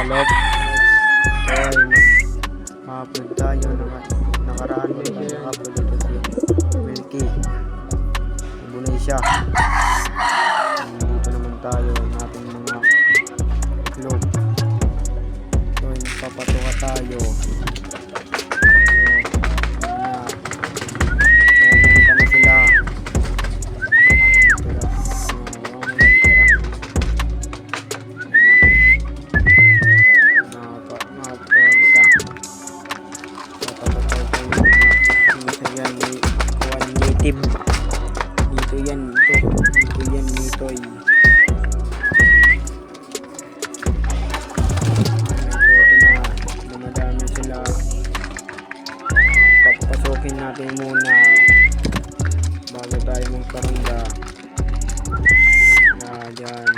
kalop. So ay ma-upload tayo. Nakaraan mo tayo upload ito si Milky Indonesia. Dito naman tayo natin mga upload. So papatuka tayo. Dito yan nitoy. Ito na dumadami sila. Papasukin natin muna bago tayo magkaranda. Dyan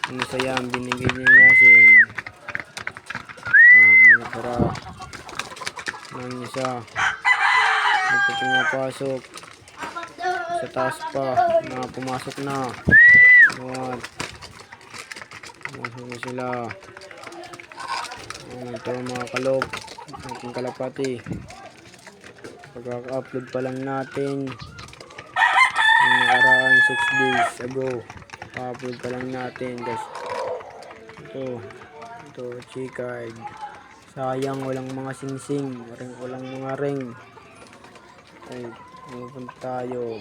ano sa yan binigay niya sin para ng isa dito pumapasok sa taas pa na pumasok na. Pumasok na sila. Ito mga kalop ating kalapati. Pagka-upload pa lang natin yung nakaraan 6 days ago. Pa-upload pa lang natin. Ito chikard. Sayang walang mga singsing, walang mga ring. Ay, pupunta tayo.